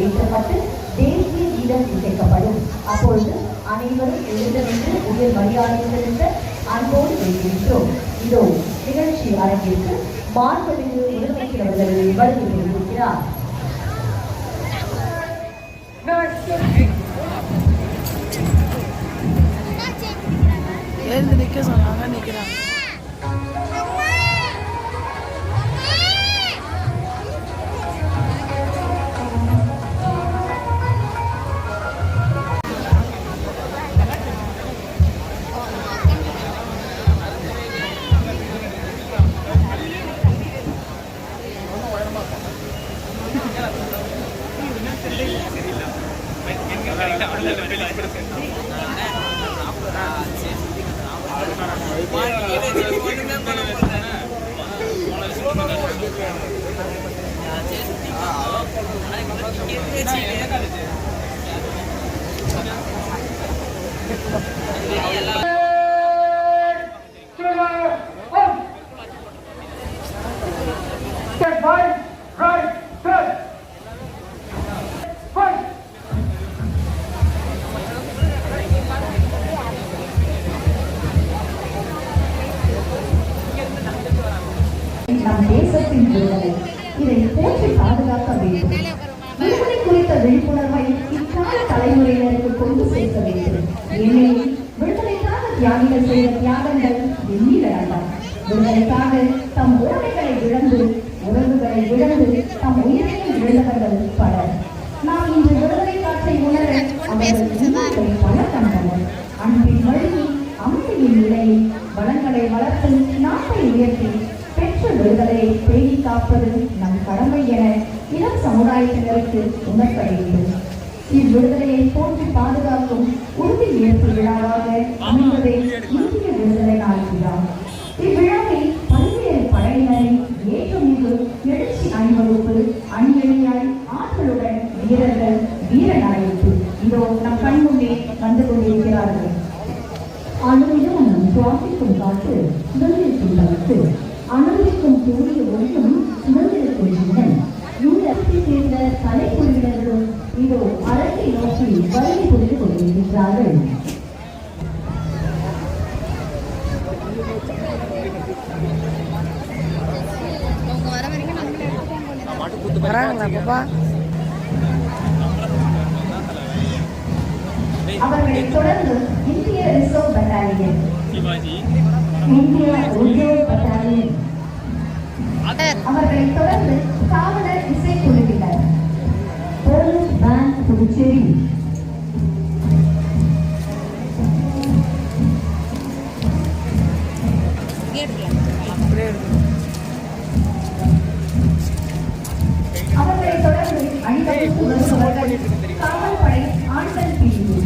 ஏற்றப்பட்டு தேசிய கீதம் இசைக்கப்படும். அப்பொழுது அனைவரும் எழுந்தவென்று உயர் மரியாதை செலுத்த அன்போடு வைக்கின்றோம். இதோ நிகழ்ச்சி அரங்கிற்கு மாண்புமிகு முதலமைச்சர் அவர்கள் வருகை கொண்டிருக்கிறார். எழுந்து நிற்க சொன்னாங்க, நிற்கிறாங்க. நம் தேசத்தின் விடுதலை, இதை போற்றி பாதுகாக்க வேண்டும். விடுதலை குறித்த விழிப்புணர்வை இக்கால தலைமுறையினருக்கு கொண்டு சேர்க்க வேண்டும். ஏனெனில் விடுதலைக்காக தியாகிகள் செய்த தியாகங்கள் எண்ணிலடங்காம். விடுதலைக்காக தம் உறவுகளை இழந்து தம் உயிரையும் இழந்தவர்கள் பலர். நாம் இன்று விடுதலை காற்றை உணர அவர்கள் பல கண்டனர். அன்பின் வழி அமைதியின் நிலையை வளங்களை வளர்த்து நாட்டை உயர்த்தி பெற்ற விடுதலையை பேணி காப்பது நம் கடமை என இளம் சமுதாயத்தினருக்கு உணர்த்த வேண்டும். இவ்விடுதலையை போற்றி பாதுகாக்கும் உறுதி ஏற்பு விழாவாக அமைந்ததே இந்திய விடுதலை நாள் விழா. இவ்விழாவில் பல்வேறு படையினரின் ஏற்றுமிகு எழுச்சி அணிவகுப்பு அணியணியாய் ஆற்றலுடன் வீரர்கள் வீரநாயகத்து இதோ நம் கண்முன்னே வந்து கொண்டிருக்கிறார்கள். அணுவிலும் நம் சுவாசிக்கும் காற்று சுதந்திரத்தின் கருத்து அனுபவிக்கும் சூரிய ஒளியும் சுதந்திரத்தின் சின்னம். இந்த சேர்ந்த கலைக்குழுவினர்களும் இதோ அரசை நோக்கி வருகை புரிந்து கொண்டிருக்கிறார்கள். அவர்களை தொடர்ந்து இந்திய ரிசர்வ் பட்டாலியன், இந்திய ரிசர்வ் பட்டாலியன், அவர்களை தொடர்ந்து காவலர் இசைக்குழுவினர், போலீஸ் பேண்ட் புதுச்சேரி, அவர்களை தொடர்ந்து அணிவகுப்பு வருபவர்கள் காவல்படை ஆண்கள் பிரிவு,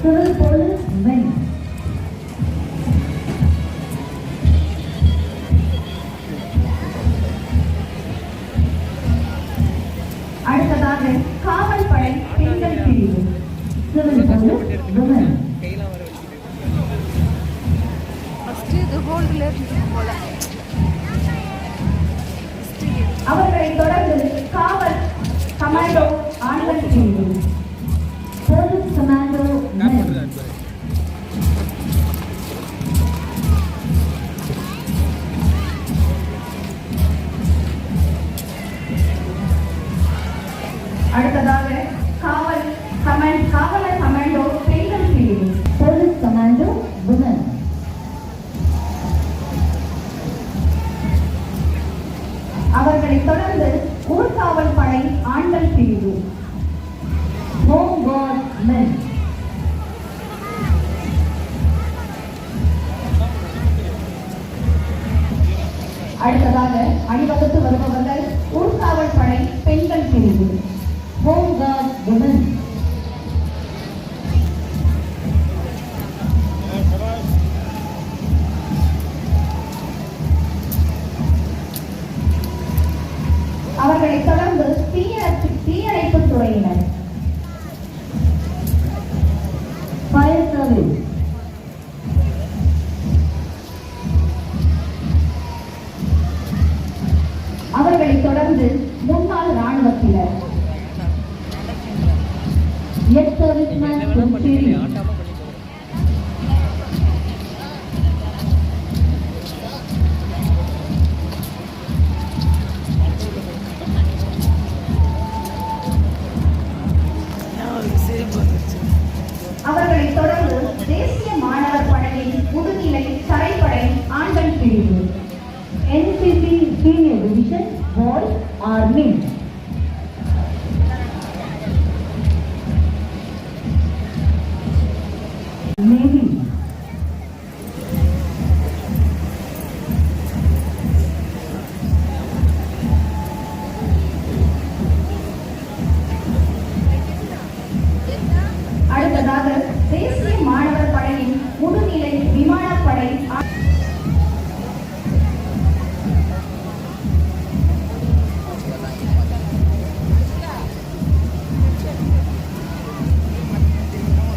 சிவில் போலீஸ் மென், அடுத்ததாக காவல்படை பெண்கள் பிரிவு, சிவில் போலீஸ் விமன். அவர்களை தொடர்ந்து காவல் கமாண்டோ ஆண்கள் பிரிவு, போலீஸ் கமாண்டோ மென். அடுத்ததாக காவலர் கமாண்டோ பெண்கள் பிரிவு, போலீஸ் கமாண்டோ விமன். அவர்களை தொடர்ந்து ஊர்காவல் படை ஆண்கள் பிரிவு, ஹோம் கார்ட் மென். அடுத்ததாக அணிவகுத்து வருபவர்கள் ஊர்காவல் படை பெண்கள் பிரிவு, ஹோம் கார்ட் விமன். அவர்களை தொடர்ந்து தீயணைப்பு துறை Postman Puducherry. அவர்களை தொடர்ந்து தேசிய மாணவர் படையின் முதுநிலை தரைப்படை ஆண்கள் பிரிவு NCC Senior Division Boys Army. Navy. அடுத்ததாக தேசிய மாணவர் படையின் முதுநிலை விமானப்படை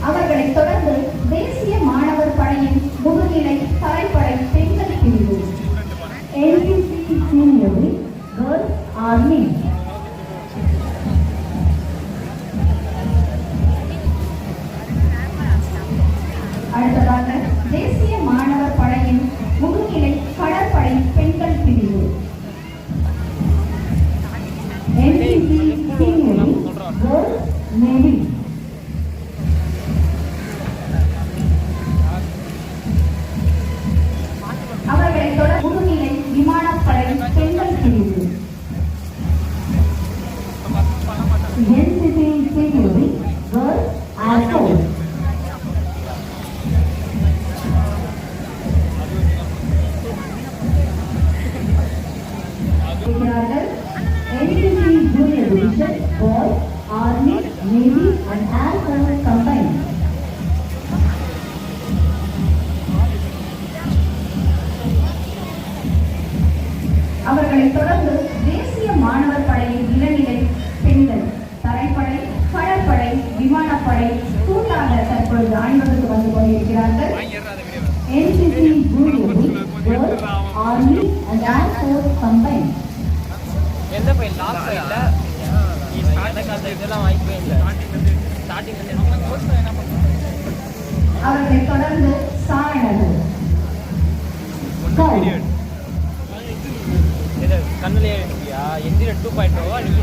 அவர்களை தொடர்ந்து தேசிய மாணவர் படையின் முதுநிலை தரைப்படை பெண்கள் பிரிவு NCC Senior Girls Army. அடுத்ததாக தேசிய மாணவர் படையின் முதுநிலை கடற்படை பெண்கள் பிரிவு NCC Senior Girls Navy. அவர்களை தொடர் முதுநிலை விமானப்படை பெண்கள் பிரிவு NCC Senior Girls Air Force. NCC Junior Division Boys Army Navy and Air Force combined. அவர்களை தொடர்ந்து தேசிய மாணவர் படையின் இளநிலை பெண்கள் தரைப்படை கடற்படை விமானப்படை கூட்டாக தற்பொழுது அணிவகுத்து வந்து கொண்டிருக்கிறார்கள். NCC Junior Girls Army and Air Force combined. எந்த பையன் லாஸ்ட் இல்ல எனக்கு அந்த இதெல்லாம் வாய்ப்பே இல்ல ஸ்டார்டிங் என்ன பண்ணுவாங்க அவர்களை தொடர்ந்து சாரணர்கள் இது கண்ணுலயே இருக்கியா எந்திர 2.0 அடிக்க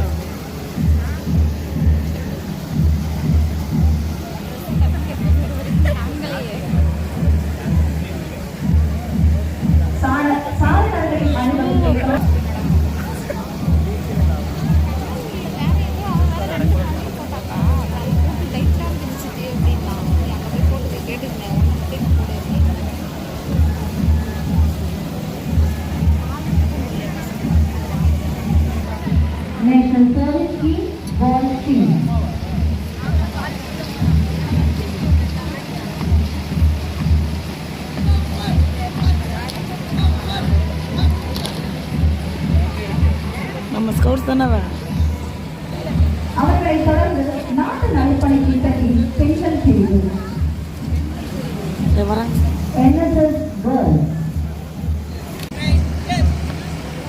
சாரணர்களின் அனுபவம் National Service Scheme Ball Team. நம்ம ஸ்கவுட்ஸ் தானே அவர்களை தொடர்ந்து நாட்டு நலப்பணி திட்டத்தின் பெண்கள் பிரிவு NSS Girls.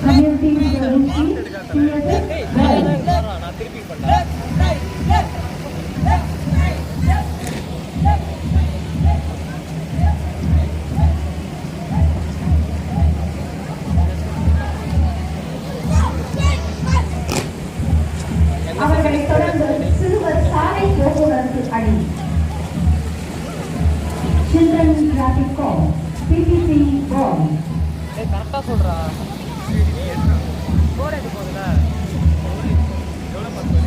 Community Service Scheme CSS Girls. நான் திருப்பி பண்ணேன் அவர்களை தொடர்ந்து சிறுவர் சாலை போக்குவரத்து அணி Children Traffic Corps PPC Boys. கரெக்டா சொல்றா போர் எது போகுதுல எவ்வளோ பார்த்து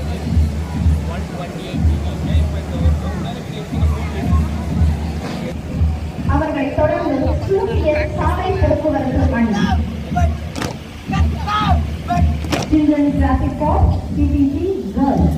128 அவர்களை தொடர்ந்து சூரியர் சாலை போக்குவரத்து அணி Children Traffic Corps PPC Girls.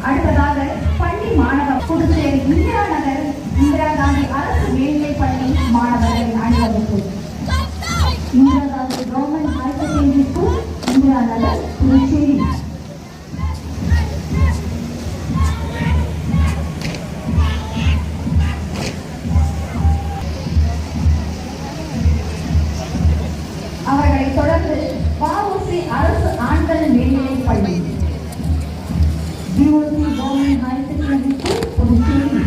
அடுத்ததாக பள்ளி மாணவர் புதுச்சேரி இந்திரா நகர் இந்திரா காந்தி அரசு மேல்நிலைப் பள்ளி மாணவர்களின் அணிவகுப்பு Indira Gandhi government higher secondary school Indira Nagar Puducherry. GOC Government High Secondary School, Puducherry.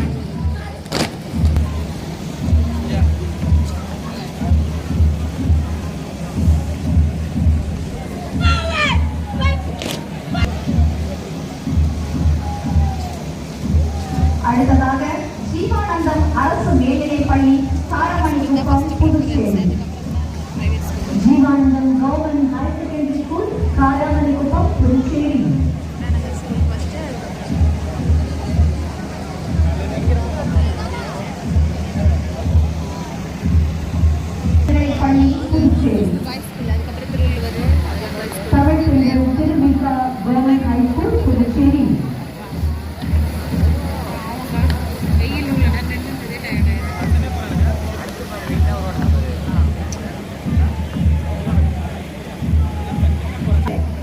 அடுத்ததாக ஜீவானந்தம் அரசு மேல்நிலைப்பள்ளி Saramanikuppam, Puducherry. Jeevanandam government higher secondary school, Saramanikuppam, Puducherry. பள்ளி, Puducherry. Tamilselvi Thirumiga government high school, Puducherry.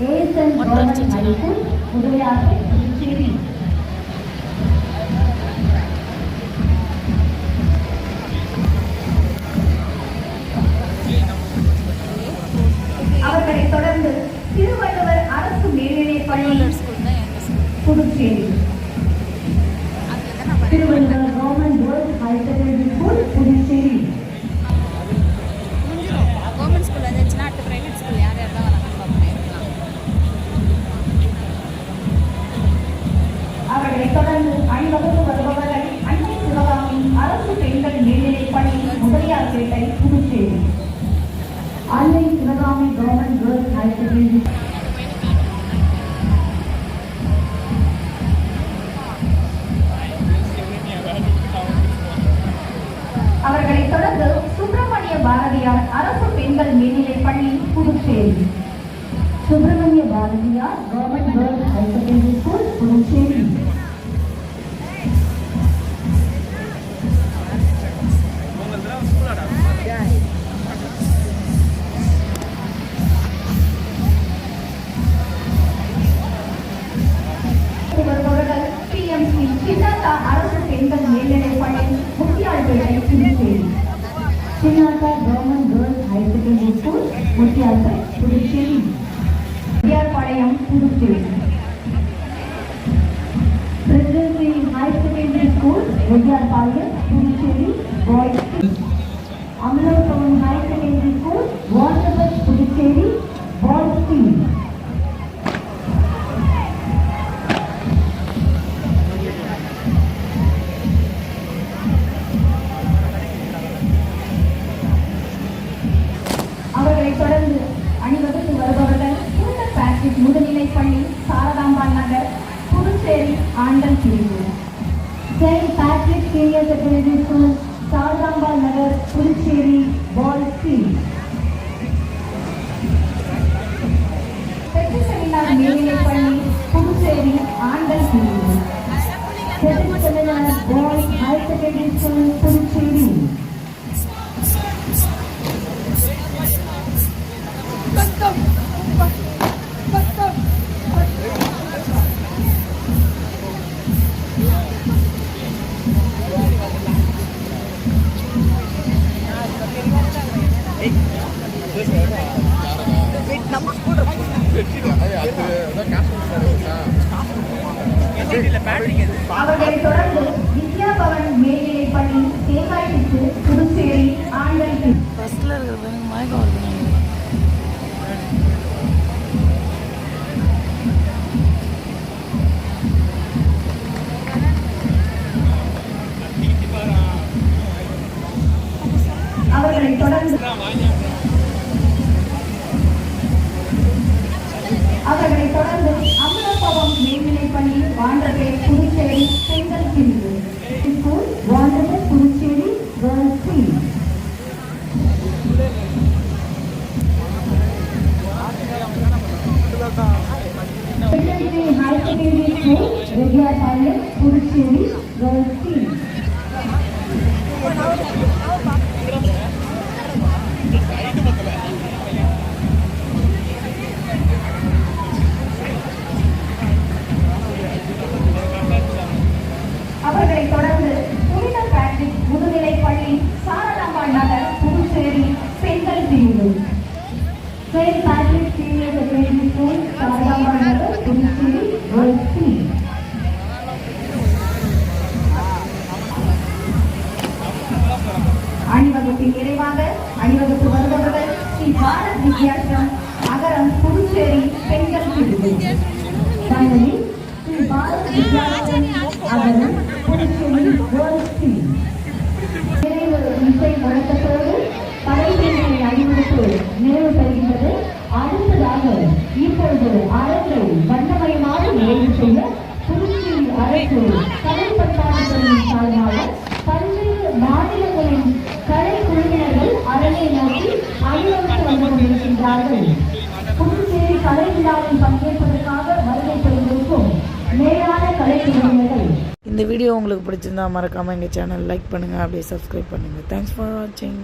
ASN Government High School, உதயாசை, புதுச்சேரி. அவர்களை தொடர்ந்து திருவள்ளுவர் அரசு மேல்நிலைப்பள்ளி, Puducherry. Thiruvalluvar government girls higher secondary school, Puducherry. Government school வந்துச்சுன்னா அடுத்த பிரைவேட் ஸ்கூல் யார் யார் தான் வராங்க. அவர்களை தொடர்ந்து அணிவகுப்பு வருபவர்கள் அன்னை சிவகாமி அரசு பெண்கள் மேல்நிலைப்பள்ளி, Mudaliarpet, Puducherry. Annai Sivakami government girls higher secondary. அவர்களை தொடர்ந்து சுப்பிரமணிய பாரதியார் அரசு பெண்கள் மேல்நிலைப்பள்ளி, Puducherry. Subramania Bharathiar government girls higher secondary school, Puducherry. வருபவர்கள் PMC சின்னாத்தா அரசு பெண்கள் மேல்நிலைப்பள்ளி, Muthialpet, Puducherry. Chinnatha government girls higher secondary school, Muthialpet, Puducherry. வியார்பாளையம், Puducherry. Presidency higher secondary school, வியார்பாளையம், Puducherry, boys. Amalorpavam higher secondary school, வாட்டர்பஸ், புதுச்சேரி, பாய்ஸ் டீம். அவர்களை தொடர்ந்து அணிவகுத்து வருபவர்கள் சூப்பர் பேட்ரிக் முதுநிலைப்பள்ளி, சாரதாம்பாள் நகர், புதுச்சேரி, ஆண்கள் பிரிவு. Saint Patrick senior secondary school, Sarathambal Nagar, Puducherry, boys team. பெற்று செமினார் மேல்நிலைப்பள்ளி, புதுச்சேரி, ஆண்கள் பிரிவு. பெற்று செமினார் boys higher secondary school, Puducherry. அவர்களை தொடர்ந்து வித்யாபவன் மேல்நிலைப்பள்ளி, தேங்காய்புத்து, புதுச்சேரி, ஆண்கள் பிரிவு. ஃபர்ஸ்ட்ல இருக்கிறது எனக்கு மயக்கம் வருது. அவர்களை தொடர்ந்து அமலோத்சவம் மேல்நிலைப்பள்ளி, வாண்டர்பேட், புதுச்சேரி, பெண்கள் பிரிவு. ஸ்கூல், வாண்டர்பேட், Puducherry, girls team. Presidency higher secondary school, வித்யாசாலயம், புதுச்சேரி, கேர்ள்ஸ் டீம். அவர்களை தொடர்ந்து புனித பேட்ரிக் முதுநிலைப்பள்ளி, சாரதாம்பாள் நகர், புதுச்சேரி, பெண்கள் பிரிவு. Saint Patrick senior secondary school, Sarathambal Nagar, Puducherry, girls team. அவரும் புதுச்சேரி வேர்ல்ட் டீம். நிறைவு இசை முழக்கத்தோடு கலைஞர்களை அணிவித்து நிறைவு பெறுகின்றது. அடுத்ததாக இப்பொழுது அரங்கை வண்ணமயமாக நிறைவு செய்ய புதுச்சேரி அரசு கலை பண்பாட்டுத்துறையின் சார்பாக பல்வேறு மாநிலங்களின் கலை குழுவினர்கள் அரங்கை நோக்கி அணிவகுத்து வந்து கொண்டிருக்கின்றார்கள். புதுச்சேரி கலை விழாவில் பங்கேற்பதற்காக வருகை புரிந்திருக்கும் மேலான கலை குழுவினர்கள். இந்த வீடியோ உங்களுக்கு பிடிச்சிருந்தா மறக்காமல் எங்கள் சேனல் லைக் பண்ணுங்கள், அப்படியே சப்ஸ்கிரைப் பண்ணுங்கள். தேங்க்ஸ் ஃபார் வாட்சிங்.